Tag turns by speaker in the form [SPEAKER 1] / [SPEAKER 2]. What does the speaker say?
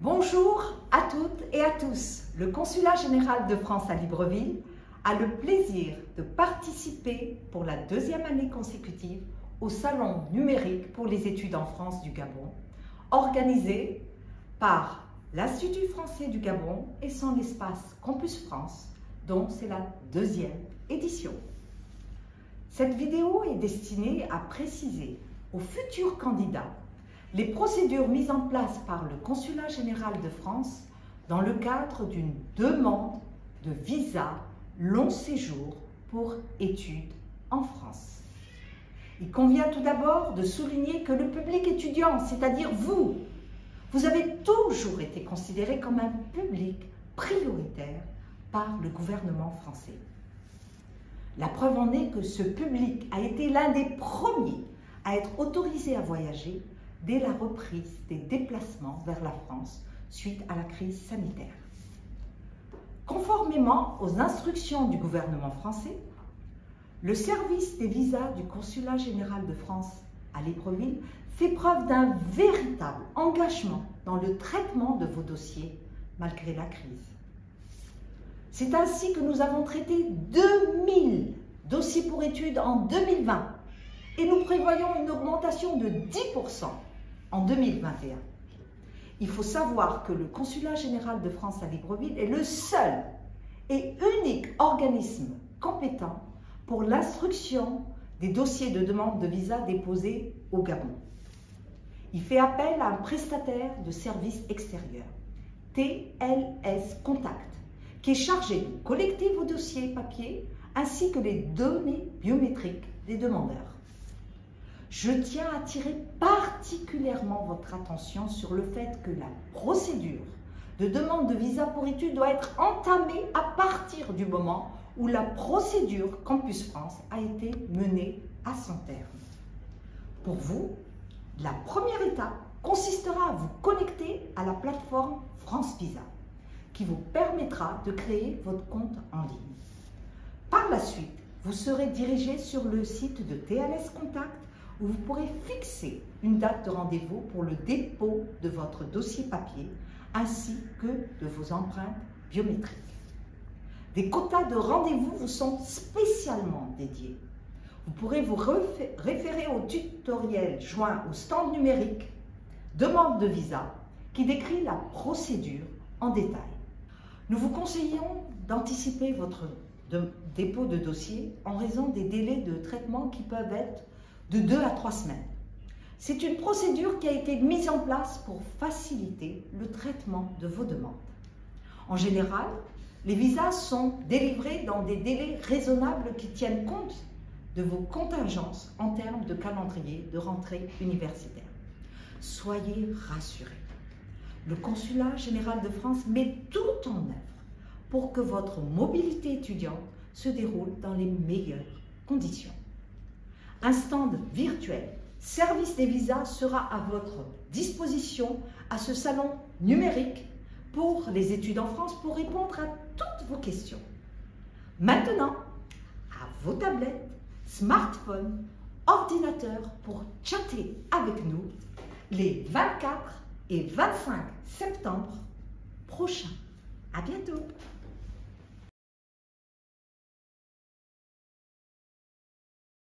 [SPEAKER 1] Bonjour à toutes et à tous. Le Consulat général de France à Libreville a le plaisir de participer pour la deuxième année consécutive au Salon numérique pour les études en France du Gabon, organisé par l'Institut français du Gabon et son espace Campus France, dont c'est la deuxième édition. Cette vidéo est destinée à préciser aux futurs candidats les procédures mises en place par le Consulat général de France dans le cadre d'une demande de visa long séjour pour études en France. Il convient tout d'abord de souligner que le public étudiant, c'est-à-dire vous avez toujours été considéré comme un public prioritaire par le gouvernement français. La preuve en est que ce public a été l'un des premiers à être autorisé à voyager dès la reprise des déplacements vers la France suite à la crise sanitaire. Conformément aux instructions du gouvernement français, le service des visas du Consulat général de France à Libreville fait preuve d'un véritable engagement dans le traitement de vos dossiers malgré la crise. C'est ainsi que nous avons traité 2000 dossiers pour études en 2020 et nous prévoyons une augmentation de 10% en 2021. Il faut savoir que le Consulat général de France à Libreville est le seul et unique organisme compétent pour l'instruction des dossiers de demande de visa déposés au Gabon. Il fait appel à un prestataire de services extérieurs, TLS Contact, qui est chargé de collecter vos dossiers papier ainsi que les données biométriques des demandeurs. Je tiens à attirer particulièrement votre attention sur le fait que la procédure de demande de visa pour études doit être entamée à partir du moment où la procédure Campus France a été menée à son terme. Pour vous, la première étape consistera à vous connecter à la plateforme France Visa, qui vous permettra de créer votre compte en ligne. Par la suite, vous serez dirigé sur le site de TLS Contact où vous pourrez fixer une date de rendez-vous pour le dépôt de votre dossier papier ainsi que de vos empreintes biométriques. Des quotas de rendez-vous vous sont spécialement dédiés. Vous pourrez vous référer au tutoriel joint au stand numérique demande de visa qui décrit la procédure en détail. Nous vous conseillons d'anticiper votre dépôt de dossier en raison des délais de traitement qui peuvent être de 2 à 3 semaines. C'est une procédure qui a été mise en place pour faciliter le traitement de vos demandes. En général, les visas sont délivrés dans des délais raisonnables qui tiennent compte de vos contingences en termes de calendrier de rentrée universitaire. Soyez rassurés, le Consulat général de France met tout en œuvre pour que votre mobilité étudiante se déroule dans les meilleures conditions. Un stand virtuel, service des visas, sera à votre disposition à ce salon numérique pour les études en France pour répondre à toutes vos questions. Maintenant, à vos tablettes, smartphones, ordinateurs pour chatter avec nous les 24 et 25 septembre prochains. À bientôt!